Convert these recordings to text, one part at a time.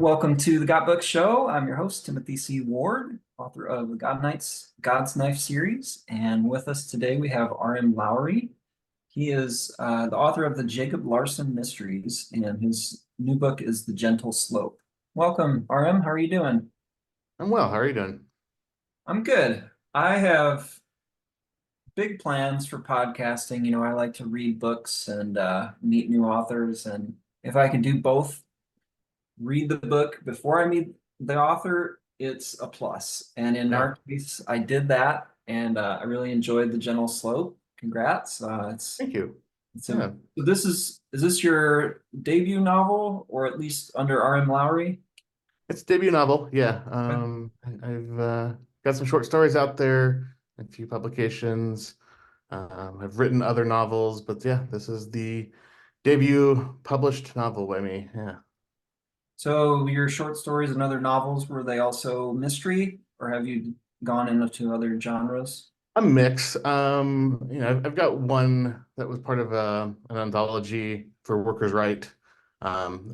Welcome to the GotBooks show. I'm your host, Timothy C. Ward, author of the Godsknife series. And with us today, we have R.M. Lowery. He is the author of the Jakob Larsen Mysteries, and his new book is The Gentle Slope. Welcome, R.M. How are you doing? I'm well. How are you doing? I'm good. I have big plans for podcasting. I like to read books and meet new authors. And if I can do both, read the book before I meet the author, it's a plus. And in Yeah, our case, I did that, and I really enjoyed The Gentle Slope. Congrats. thank you. It's a Yeah, so is this your debut novel, or at least under R.M. Lowry? it's a debut novel. Yeah, Okay. I've got some short stories out there, a few publications. I've written other novels, but yeah, this is the debut published novel by me. Yeah, So your short stories and other novels, were they also mystery, or have you gone into other genres? a mix. I've got one that was part of an anthology for Workers' Right.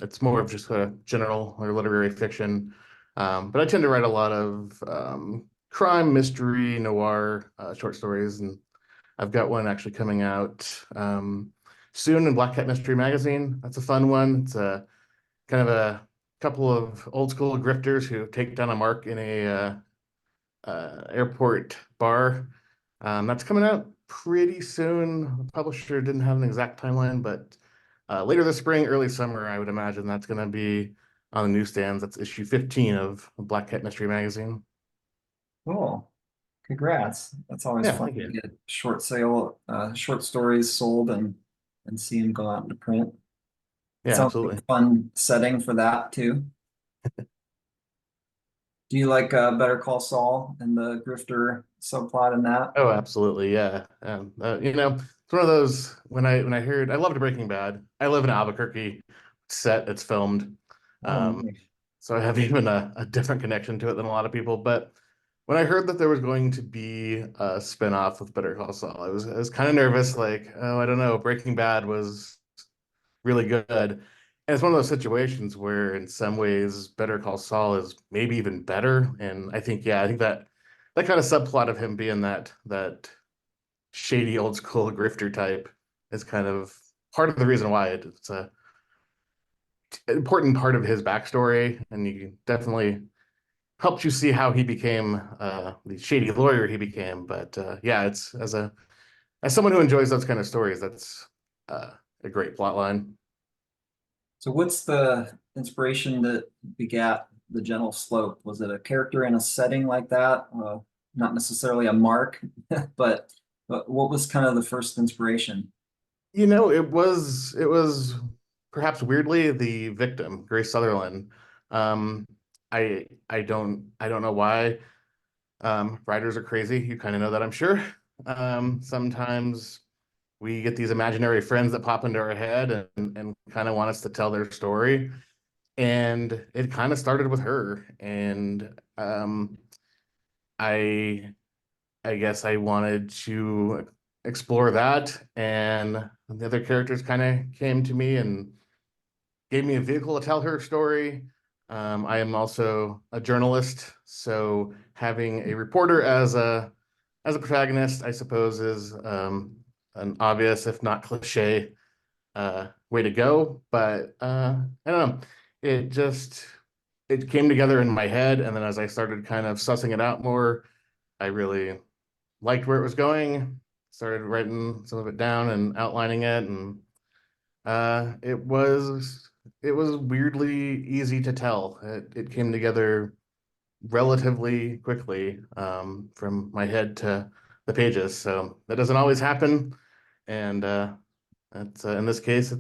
It's more of just a general or literary fiction. But I tend to write a lot of crime, mystery, noir short stories, and I've got one actually coming out soon in Black Cat Mystery Magazine. That's a fun one. It's a kind of a couple of old school grifters who take down a mark in a airport bar. That's coming out pretty soon. The publisher didn't have an exact timeline, but later this spring, early summer, I would imagine that's going to be on the newsstands. That's issue 15 of Black Cat Mystery Magazine. Cool. Congrats. That's always Yeah, fun thank to you. get short stories sold and see them go out into print. It Yeah, sounds like absolutely. a fun setting for that too. Do you like Better Call Saul and the grifter subplot in that? Oh, absolutely. Yeah. It's one of those when I heard I loved Breaking Bad. I live in Albuquerque, set it's filmed. Oh, Um, nice. so I have even a different connection to it than a lot of people. But when I heard that there was going to be a spin-off with Better Call Saul, I was kind of nervous, like, oh, I don't know. Breaking Bad was really good. And it's one of those situations where in some ways Better Call Saul is maybe even better. And I think that kind of subplot of him being that shady old school grifter type is kind of part of the reason why it's a important part of his backstory, and you definitely helps you see how he became the shady lawyer he became. But yeah, it's as someone who enjoys those kind of stories, that's uh, a great plot line. So what's the inspiration that begat the gentle slope? Was it a character in a setting like that? Not necessarily a mark, but what was kind of the first inspiration? It was perhaps weirdly the victim, Grace Sutherland. Um, I don't know why. Writers are crazy. You kind of know that, I'm sure. Sometimes we get these imaginary friends that pop into our head and kind of want us to tell their story. And it kind of started with her. And I I guess I wanted to explore that. And the other characters kind of came to me and gave me a vehicle to tell her story. I am also a journalist, so having a reporter as a protagonist, I suppose, is an obvious, if not cliche, way to go. But I don't know. It just it came together in my head, and then as I started kind of sussing it out more, I really liked where it was going. Started writing some of it down and outlining it, and it was weirdly easy to tell. It came together relatively quickly from my head to the pages. So that doesn't always happen, and that's in this case,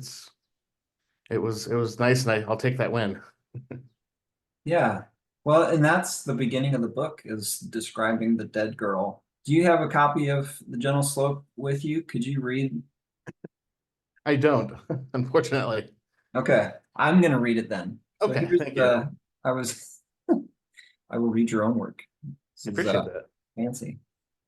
it was nice, and I'll take that win. Yeah. Well, and that's the beginning of the book is describing the dead girl. Do you have a copy of The Gentle Slope with you? Could you read? I don't, unfortunately. Okay, I'm gonna read it then. So Okay, here's thank you. I was I will read your own work. This I is appreciate that. fancy.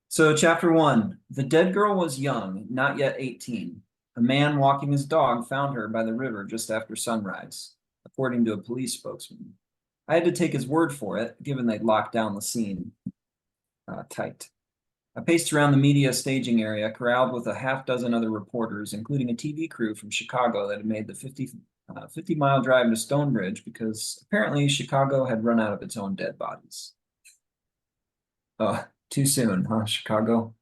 So chapter one, the dead girl was young, not yet 18. A man walking his dog found her by the river just after sunrise, according to a police spokesman. I had to take his word for it, given they'd locked down the scene tight. I paced around the media staging area, corralled with a half dozen other reporters, including a TV crew from Chicago that had made the 50-mile drive to Stonebridge because apparently Chicago had run out of its own dead bodies. Too soon, huh, Chicago?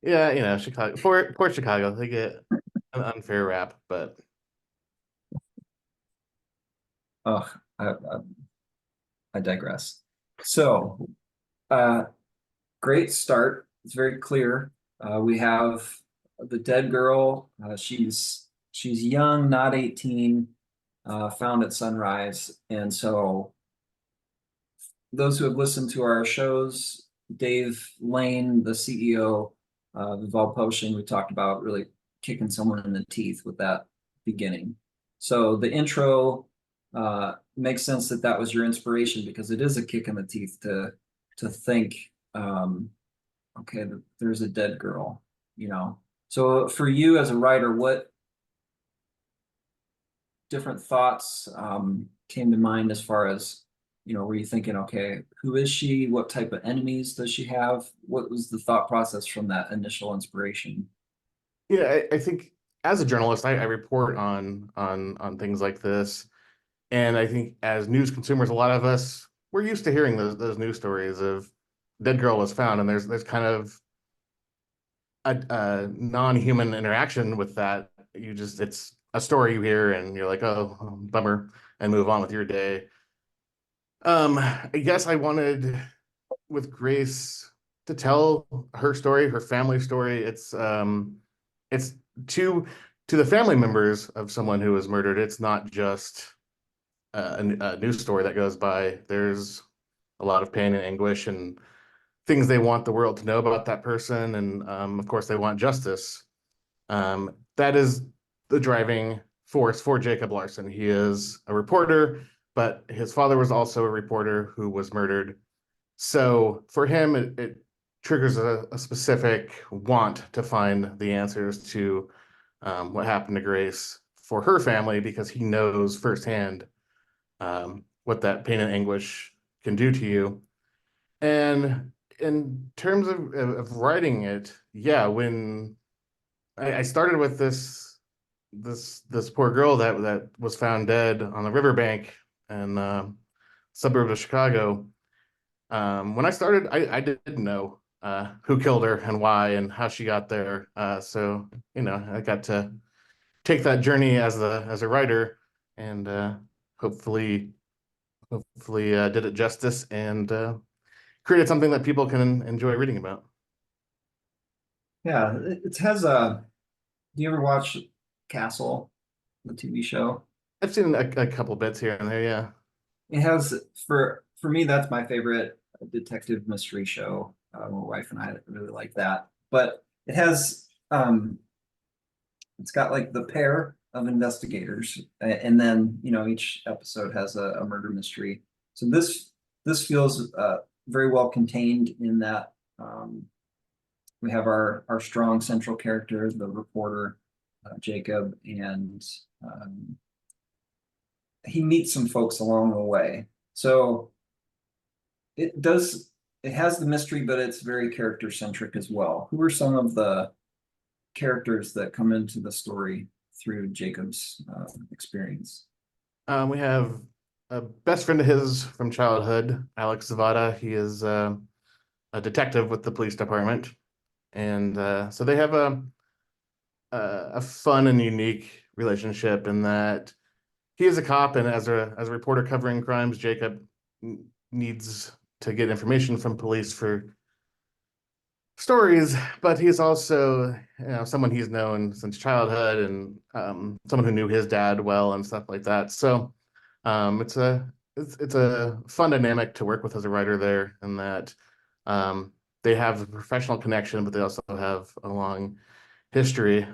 Yeah, you know, Chicago, poor Chicago, they get an unfair rap, but Ugh, I digress. So, uh, great start. It's very clear. We have the dead girl. She's young, not 18, found at sunrise. And so those who have listened to our shows, Dave Lane, the CEO of Revolt Publishing, we talked about really kicking someone in the teeth with that beginning. So the intro makes sense that that was your inspiration because it is a kick in the teeth to think, okay, there's a dead girl, you know. So for you as a writer, what different thoughts came to mind as far as, you know, were you thinking, okay, who is she? What type of enemies does she have? What was the thought process from that initial inspiration? yeah, I think as a journalist, I report on things like this, and I think as news consumers, a lot of us we're used to hearing those news stories of dead girl was found, and there's kind of a non-human interaction with that. It's a story you hear, and you're like, oh, bummer, and move on with your day. I guess I wanted with Grace to tell her story, her family story. It's to to the family members of someone who was murdered. It's not just a news story that goes by. There's a lot of pain and anguish and things they want the world to know about that person, and of course they want justice. That is the driving force for Jakob Larsen. He is a reporter, but his father was also a reporter who was murdered. So for him, it triggers a specific want to find the answers to what happened to Grace for her family because he knows firsthand what that pain and anguish can do to you. And in terms of writing it, yeah, when I started with this poor girl that was found dead on the riverbank in suburb of Chicago. When I started, I didn't know who killed her and why and how she got there. So you know, I got to take that journey as a writer and hopefully did it justice and created something that people can enjoy reading about. Yeah, it has a. Do you ever watch Castle, the TV show? I've seen a couple bits here and there, yeah. It has for me that's my favorite detective mystery show. My wife and I really like that. But it has it's got like the pair of investigators, and then you know each episode has a murder mystery. So this feels very well contained in that we have our strong central characters, the reporter Jacob, and he meets some folks along the way. So it does it has the mystery, but it's very character centric as well. Who are some of the characters that come into the story through Jacob's experience? We have a best friend of his from childhood, Alex Zavada. He is a detective with the police department, and so they have a fun and unique relationship in that he is a cop, and as a reporter covering crimes, Jacob needs to get information from police for stories, but he's also, you know, someone he's known since childhood and someone who knew his dad well and stuff like that. So it's a fun dynamic to work with as a writer there, in that they have a professional connection, but they also have a long history.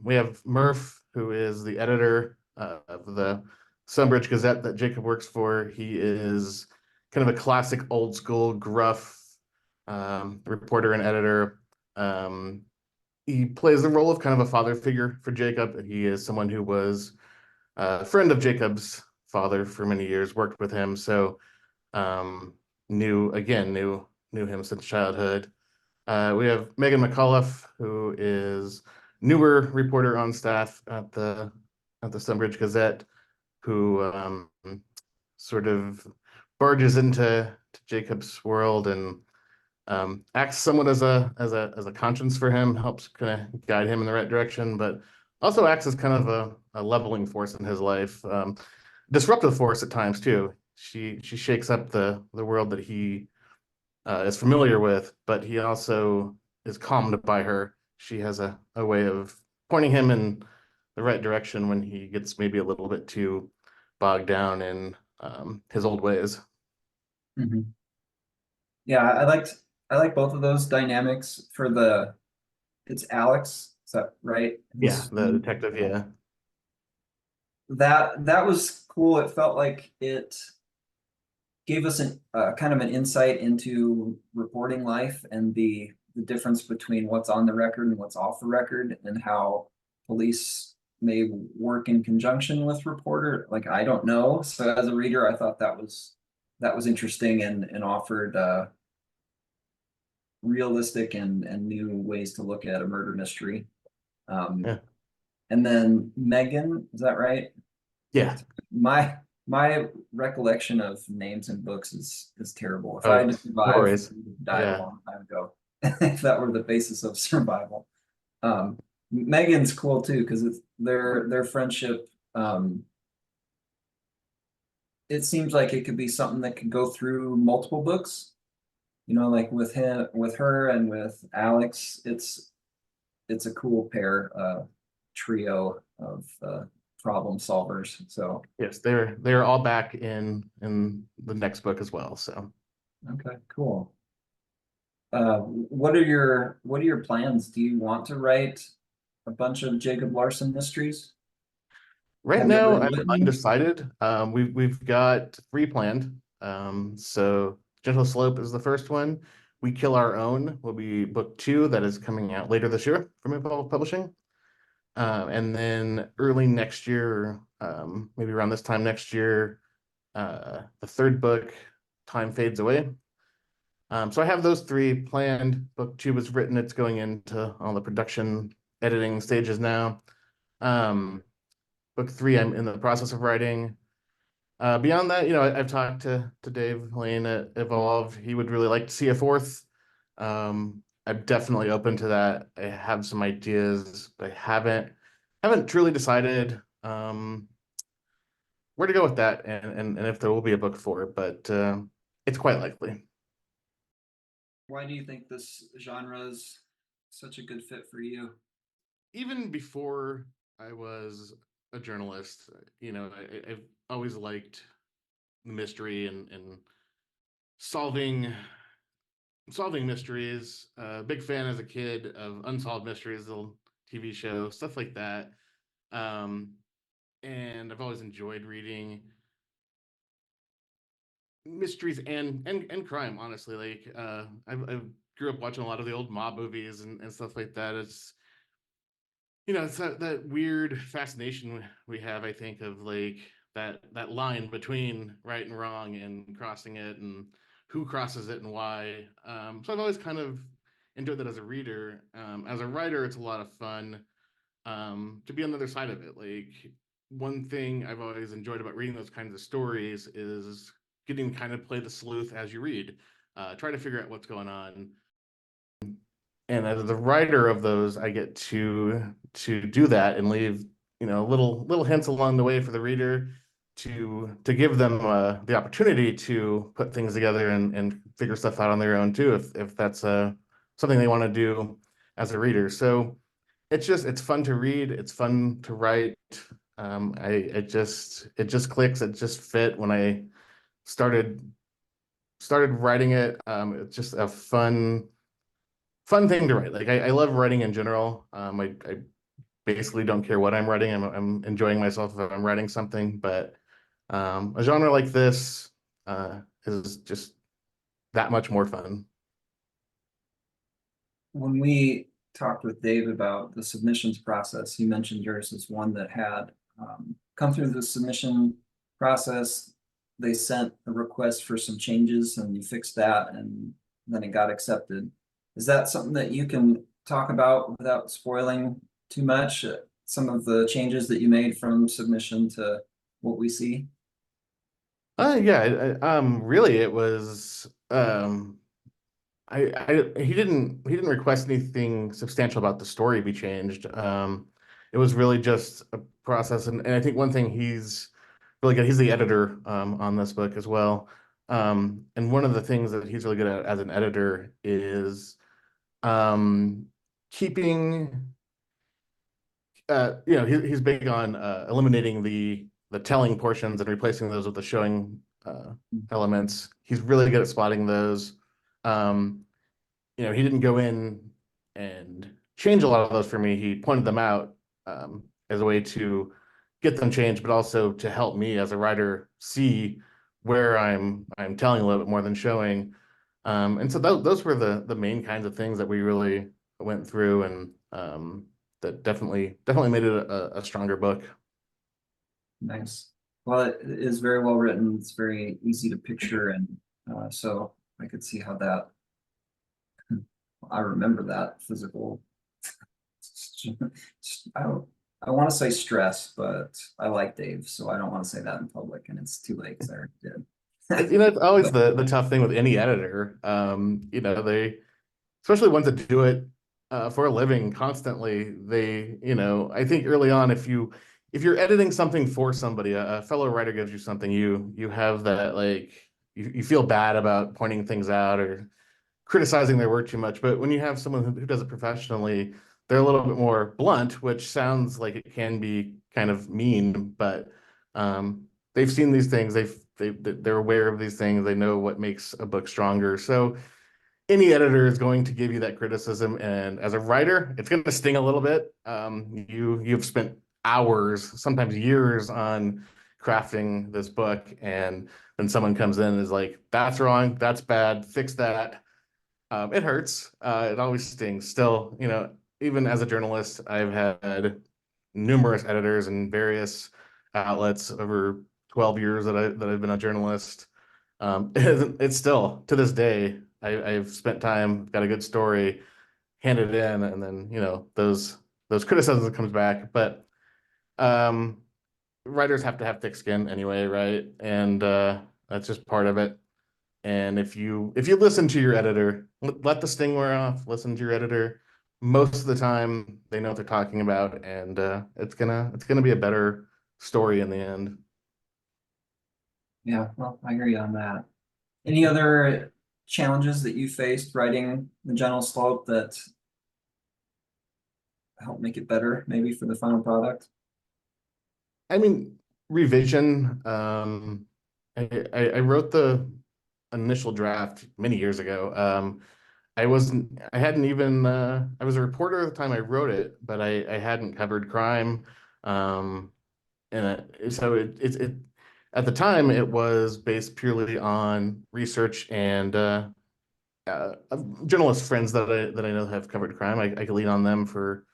We have Murph, who is the editor of the Sunbridge Gazette that Jacob works for. He is kind of a classic old school gruff reporter and editor. He plays the role of kind of a father figure for Jacob. He is someone who was a friend of Jacob's father for many years, worked with him, so knew him since childhood. We have Megan McAuliffe, who is newer reporter on staff at the Stonebridge Gazette, who sort of barges into Jacob's world and acts somewhat as a conscience for him, helps kind of guide him in the right direction, but also acts as kind of a leveling force in his life, disruptive force at times too. She shakes up the world that he is familiar with, but he also is calmed by her. She has a way of pointing him in the right direction when he gets maybe a little bit too bogged down in his old ways. Mhm. Yeah, I like both of those dynamics for it's Alex, is that right? Yeah, His the detective, yeah. that was cool. It felt like it gave us an kind of an insight into reporting life and the difference between what's on the record and what's off the record, and how police may work in conjunction with reporter. Like, I don't know. So as a reader, I thought that was interesting and offered realistic and new ways to look at a murder mystery. Um, Yeah. and then Megan, is that right? Yeah. My my recollection of names in books is terrible. If I Oh, had to no survive, worries. I would have died a Yeah. long time ago. If that were the basis of survival. Megan's cool too, because it's their friendship. It seems like it could be something that could go through multiple books. You know, like with him, with her, and with Alex. It's a cool pair, trio of problem solvers. So Yes, they're all back in the next book as well. So okay, cool. What are your plans? Do you want to write a bunch of Jacob Larsen mysteries? right Have you ever now I'm written any? undecided. We've got three planned. So Gentle Slope is the first one. We Kill Our Own will be book two that is coming out later this year from Revolt Publishing. And then early next year, maybe around this time next year, the third book, Time Fades Away. So I have those three planned. Book two was written, it's going into all the production editing stages now. Um, book three, I'm in the process of writing. Beyond that, I've talked to Dave Lane at Evolve. He would really like to see a fourth. I'm definitely open to that. I have some ideas, but I haven't truly decided where to go with that, and if there will be a book four, but it's quite likely. Why do you think this genre is such a good fit for you? Even before I was a journalist, I've always liked mystery and solving solving mysteries. Big fan as a kid of Unsolved Mysteries, the TV show, stuff like that. Um, and I've always enjoyed reading mysteries and crime. Honestly, like I grew up watching a lot of the old mob movies and stuff like that. It's that weird fascination we have, I think, of like that line between right and wrong and crossing it and who crosses it and why. So I've always kind of enjoyed that as a reader. As a writer, it's a lot of fun to be on the other side of it. Like one thing I've always enjoyed about reading those kinds of stories is getting to kind of play the sleuth as you read, try to figure out what's going on, and as the writer of those, I get to do that and leave little hints along the way for the reader to give them the opportunity to put things together and figure stuff out on their own too, if that's something they want to do as a reader. So it's fun to read, it's fun to write. It just clicks, it just fit when I started started writing it. It's just a fun thing to write. Like I love writing in general. I basically don't care what I'm writing. I'm enjoying myself if I'm writing something, but a genre like this is just that much more fun. When we talked with Dave about the submissions process, he mentioned yours as one that had come through the submission process, they sent a request for some changes and you fixed that and then it got accepted. Is that something that you can talk about without spoiling too much? Some of the changes that you made from submission to what we see? Yeah, really it was he didn't request anything substantial about the story be changed. It was really just a process, and I think one thing he's really good. He's the editor on this book as well. And one of the things that he's really good at as an editor is um, keeping he's big on eliminating the telling portions and replacing those with the showing elements. He's really good at spotting those. Um, he didn't go in and change a lot of those for me. He pointed them out as a way to get them changed, but also to help me as a writer see where I'm telling a little bit more than showing. And so those were the main kinds of things that we really went through, and that definitely made it a stronger book. Nice. Well, it is very well written. It's very easy to picture, and so I could see how that. I remember that physical. I don't. I want to say stress, but I like Dave, so I don't want to say that in public, and it's too late because I already did. It's always the tough thing with any editor. They, especially ones that do it for a living constantly, I think early on, if you're editing something for somebody, a fellow writer gives you something, you have that, like, you feel bad about pointing things out or criticizing their work too much. But when you have someone who does it professionally, they're a little bit more blunt, which sounds like it can be kind of mean, but they've seen these things, they're aware of these things, they know what makes a book stronger. So any editor is going to give you that criticism, and as a writer, it's going to sting a little bit. You've spent hours, sometimes years, on crafting this book, and then someone comes in and is like, "That's wrong, that's bad, fix that." It hurts. It always stings. Still, even as a journalist, I've had numerous editors in various outlets over 12 years that I've been a journalist. It's still, to this day, I've spent time, got a good story, handed it in, and then those criticisms comes back. But um, writers have to have thick skin anyway, right? And that's just part of it. And if you listen to your editor, let the sting wear off. Listen to your editor. Most of the time, they know what they're talking about, and it's gonna be a better story in the end. Yeah, well, I agree on that. Any other challenges that you faced writing the Gentle Slope that help make it better, maybe for the final product? I mean, revision. I wrote the initial draft many years ago. I hadn't even, I was a reporter at the time I wrote it, but I hadn't covered crime. Um, so at the time it was based purely on research and uh, journalist friends that I know have covered crime. I could lean on them for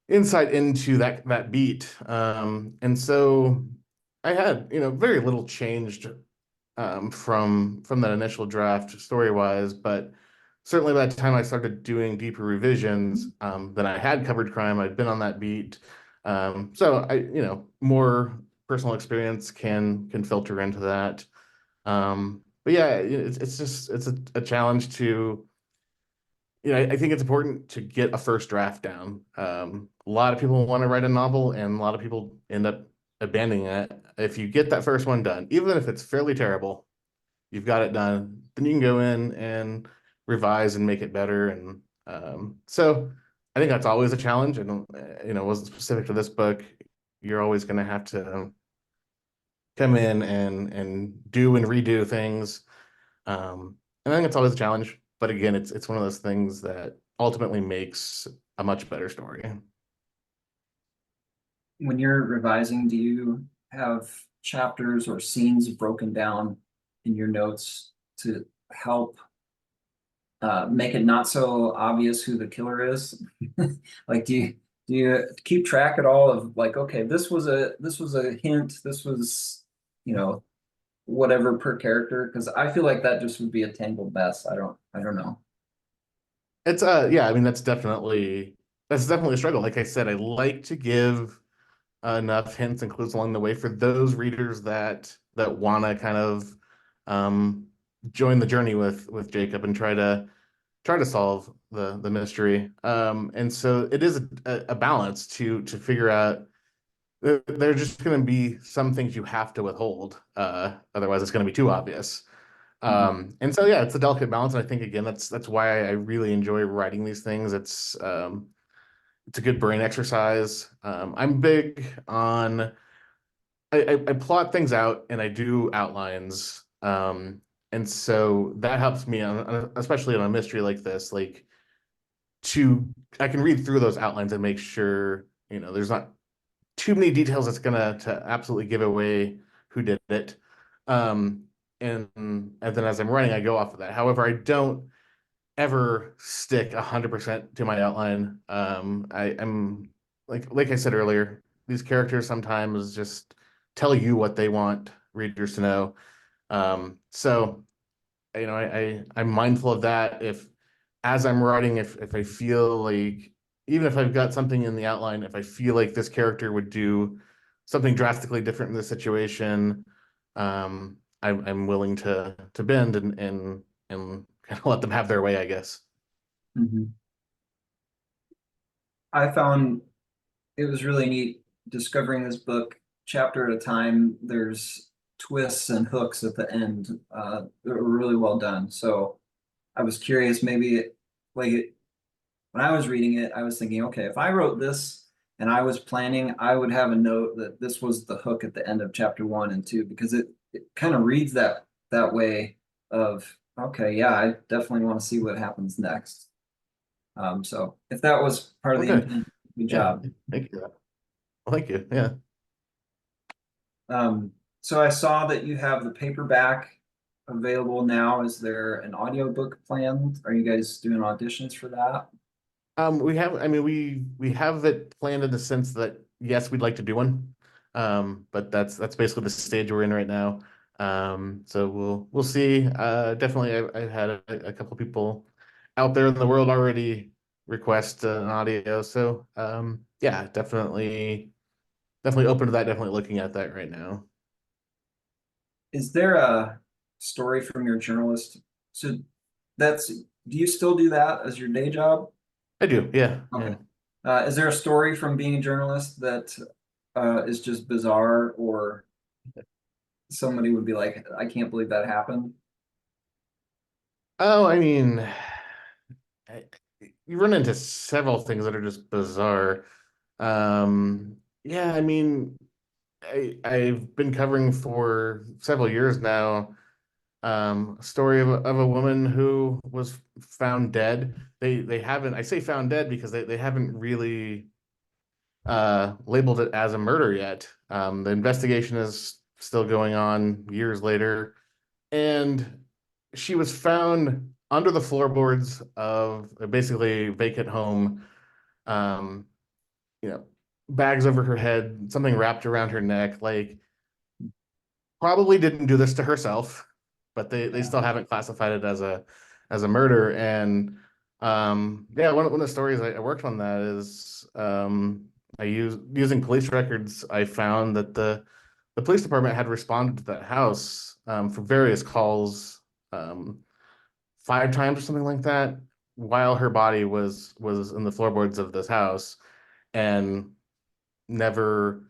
insight into that beat. And so I had, very little changed from that initial draft story wise, but certainly by the time I started doing deeper revisions, then I had covered crime. I'd been on that beat, so more personal experience can filter into that. But yeah, it's a challenge to, I think it's important to get a first draft down. A lot of people want to write a novel, and a lot of people end up abandoning it. If you get that first one done, even if it's fairly terrible, you've got it done, then you can go in and revise and make it better. And so I think that's always a challenge. And wasn't specific to this book. You're always going to have to come in and do and redo things. And I think it's always a challenge. But again, it's one of those things that ultimately makes a much better story. When you're revising, do you have chapters or scenes broken down in your notes to help make it not so obvious who the killer is? Like, do you keep track at all of, like, okay, this was a hint, this was whatever per character? Because I feel like that just would be a tangled mess. I don't know. It's yeah, I mean that's definitely a struggle. Like I said, I like to give enough hints and clues along the way for those readers that want to kind of um join the journey with Jacob and try to solve the mystery. And so it is a balance to figure out. There are just going to be some things you have to withhold, otherwise it's going to be too obvious. Mhm. And so yeah, it's a delicate balance, and I think again that's why I really enjoy writing these things. It's a good brain exercise. I'm big on I plot things out and I do outlines. And so that helps me especially on a mystery like this, like to I can read through those outlines and make sure, there's not too many details that's gonna to absolutely give away who did it. Um, and then as I'm writing, I go off of that. However, I don't ever stick 100% to my outline. I'm like I said earlier, these characters sometimes just tell you what they want readers to know. So I'm mindful of that. If as I'm writing, if I feel like even if I've got something in the outline, if I feel like this character would do something drastically different in this situation, I'm willing to bend and kind of let them have their way, I guess. Mhm. I found it was really neat discovering this book chapter at a time. There's twists and hooks at the end that were really well done. So I was curious, maybe when I was reading it, I was thinking, okay, if I wrote this and I was planning, I would have a note that this was the hook at the end of chapter one and two because it kind of reads that way of okay, yeah, I definitely want to see what happens next. So if that was part of the Okay. intent, good Yeah. job. Thank you. Well, thank you. Yeah. So I saw that you have the paperback available now. Is there an audiobook planned? Are you guys doing auditions for that? I mean, we have it planned in the sense that yes, we'd like to do one. But that's basically the stage we're in right now. So we'll see. Definitely, I've had a couple people out there in the world already request an audio. So yeah, definitely open to that. Definitely looking at that right now. Is there a story from your journalist? So that's, do you still do that as your day job? I do. Yeah. Okay. Yeah. Is there a story from being a journalist that is just bizarre or somebody would be like, I can't believe that happened? Oh, I mean, I- you run into several things that are just bizarre. Yeah, I mean, I've been covering for several years now, a story of a woman who was found dead. They haven't, I say found dead because they haven't really labeled it as a murder yet. The investigation is still going on years later, and she was found under the floorboards of basically a vacant home. Um, you know, bags over her head, something wrapped around her neck. Like probably didn't do this to herself, but they Yeah. still haven't classified it as a murder. And yeah, one of the stories I worked on that is I using police records. I found that the police department had responded to that house for various calls, um, 5 times or something like that, while her body was in the floorboards of this house, and never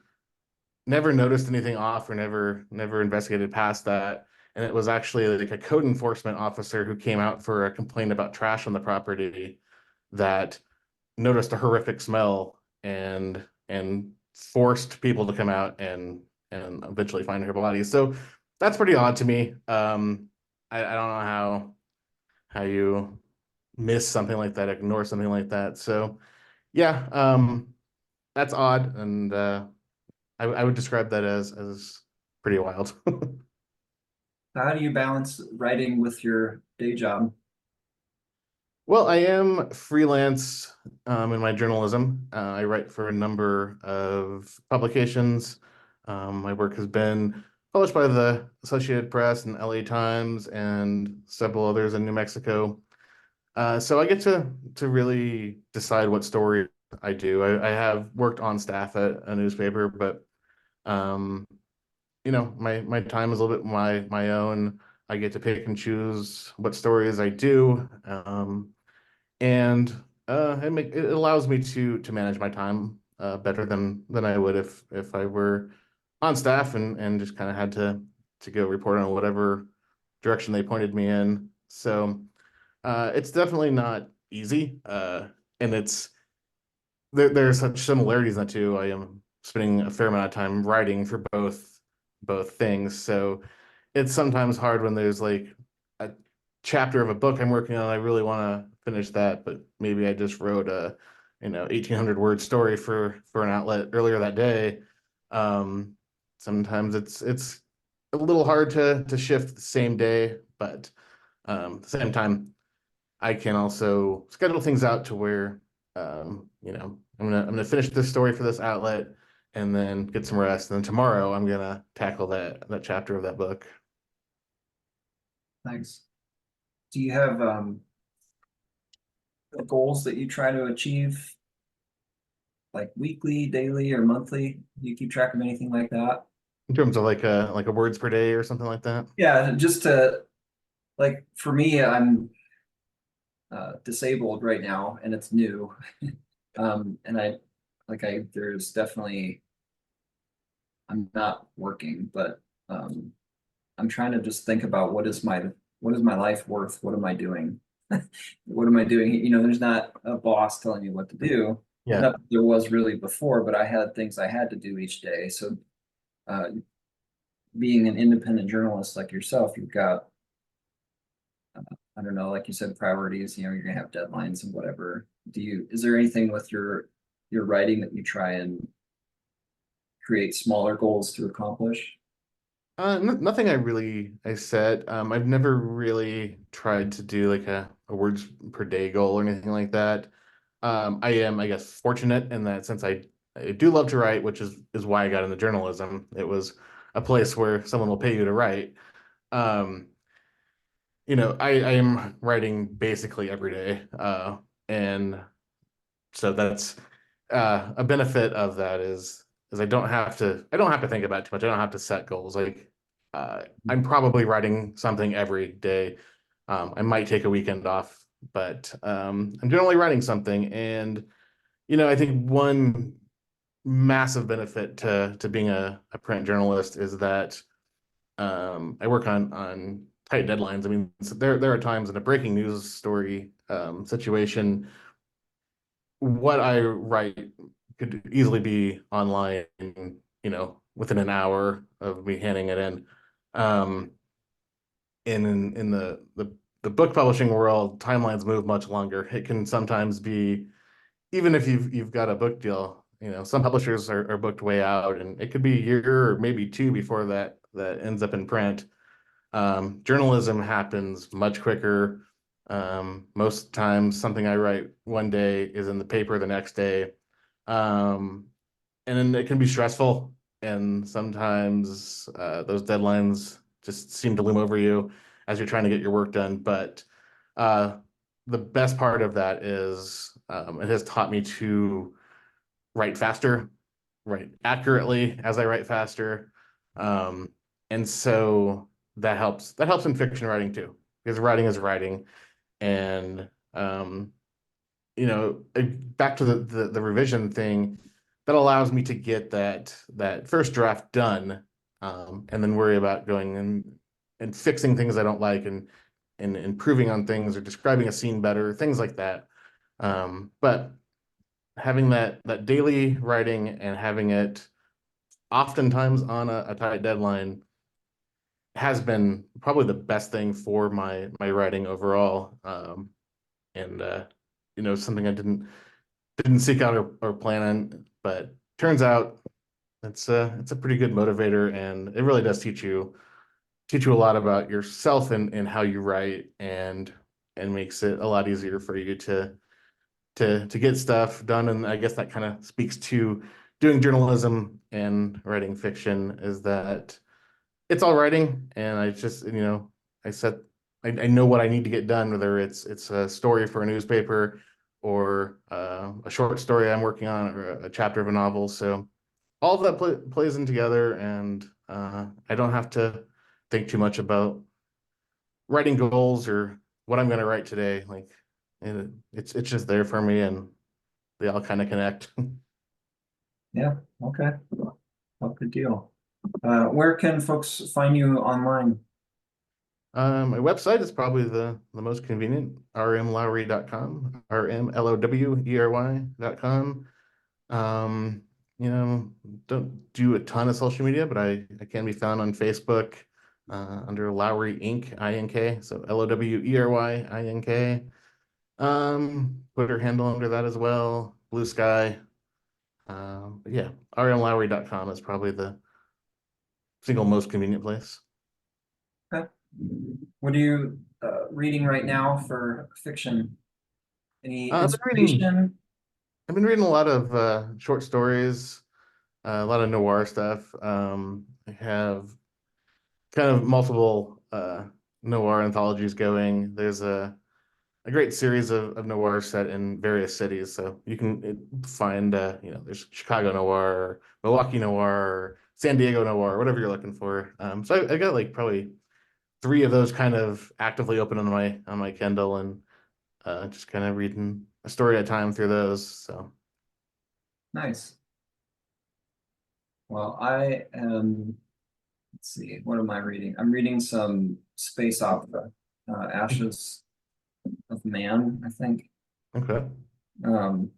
never noticed anything off or never investigated past that. And it was actually like a code enforcement officer who came out for a complaint about trash on the property that noticed a horrific smell and forced people to come out and eventually find her body. So that's pretty odd to me. I don't know how you miss something like that, ignore something like that. So yeah, that's odd, and I would describe that as pretty wild. How do you balance writing with your day job? Well, I am freelance in my journalism. I write for a number of publications. My work has been published by the Associated Press and LA Times and several others in New Mexico. So I get to really decide what story I do. I have worked on staff at a newspaper, but um, my time is a little bit my own. I get to pick and choose what stories I do, and it allows me to manage my time better than I would if I were on staff and just kind of had to go report on whatever direction they pointed me in. So it's definitely not easy, and there's such similarities in the two. I am spending a fair amount of time writing for both things, so it's sometimes hard when there's like a chapter of a book I'm working on. I really want to finish that, but maybe I just wrote a 1,800 word story for an outlet earlier that day. Um, Sometimes it's a little hard to shift the same day, but at the same time, I can also schedule things out to where I'm gonna finish this story for this outlet and then get some rest. And then tomorrow I'm gonna tackle that chapter of that book. Nice. Do you have goals that you try to achieve, like weekly, daily, or monthly? Do you keep track of anything like that? In terms of like a words per day or something like that. Yeah, just to like for me, I'm disabled right now and it's new. And there's definitely I'm not working, but I'm trying to just think about what is my life worth? What am I doing? What am I doing? There's not a boss telling me what to do. Yeah. Not that there was really before, but I had things I had to do each day. So uh, being an independent journalist like yourself, you've got I don't know, like you said, priorities. You're gonna have deadlines and whatever. Is there anything with your writing that you try and create smaller goals to accomplish? Nothing I set. I've never really tried to do like a words per day goal or anything like that. I am, I guess, fortunate in that since I do love to write, which is why I got into journalism. It was a place where someone will pay you to write. Um, I am writing basically every day. And so that's a benefit of that is I don't have to think about it too much. I don't have to set goals. Like I'm probably writing something every day. I might take a weekend off, but I'm generally writing something. And I think one massive benefit to being a print journalist is that I work on tight deadlines. I mean, so there are times in a breaking news story situation, what I write could easily be online, within an hour of me handing it in. Um, and in the book publishing world, timelines move much longer. It can sometimes be, even if you've got a book deal, some publishers are booked way out, and it could be a year or maybe two before that ends up in print. Journalism happens much quicker. Most times, something I write one day is in the paper the next day. Um, and then it can be stressful. And sometimes those deadlines just seem to loom over you as you're trying to get your work done. But uh, the best part of that is it has taught me to write faster, write accurately as I write faster. Um, and so that helps in fiction writing too, because writing is writing. And back to the revision thing, that allows me to get that first draft done, and then worry about going and fixing things I don't like and improving on things or describing a scene better, things like that. But having that daily writing and having it oftentimes on a tight deadline has been probably the best thing for my writing overall. And something I didn't seek out or plan on, but turns out it's a pretty good motivator, and it really does teach you a lot about yourself and how you write, and makes it a lot easier for you to get stuff done. And I guess that kind of speaks to doing journalism and writing fiction, is that it's all writing, and I just, I know what I need to get done, whether it's a story for a newspaper or a short story I'm working on, or a chapter of a novel. So all of that plays in together, and I don't have to think too much about writing goals or what I'm going to write today. Like it's just there for me, and they all kind of connect. Yeah. Okay. Well, good deal. Where can folks find you online? My website is probably the most convenient, rmlowery.com, rmlowery.com. Um, don't do a ton of social media, but I can be found on Facebook under Lowery Inc. INK, so Lowery INK. Twitter handle under that as well, Blue Sky. But yeah, rmlowery.com is probably the single most convenient place. Okay. What are you reading right now for fiction? Any I've been reading inspiration? I've been reading a lot of short stories, a lot of noir stuff. I have kind of multiple noir anthologies going. There's a great series of noir set in various cities, so you can find there's Chicago noir, Milwaukee noir, San Diego noir, whatever you're looking for. So I got like probably three of those kind of actively open on my Kindle, and just kind of reading a story at a time through those. So Nice. Well, I am, let's see, what am I reading? I'm reading some space opera, Ashes of Man, I think. okay, Um,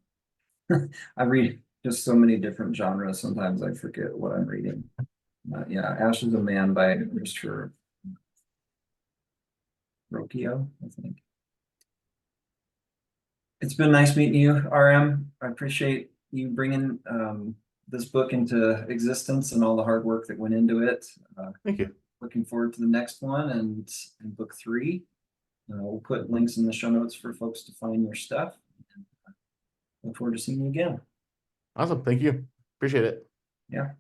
I read just so many different genres, sometimes I forget what I'm reading. Yeah, Ashes of Man by Christopher Rocchio, I think. It's been nice meeting you, RM. I appreciate you bringing this book into existence and all the hard work that went into it. thank you. Looking forward to the next one and book 3. We'll put links in the show notes for folks to find your stuff. Look forward to seeing you again. Awesome, thank you. Appreciate it. Yeah.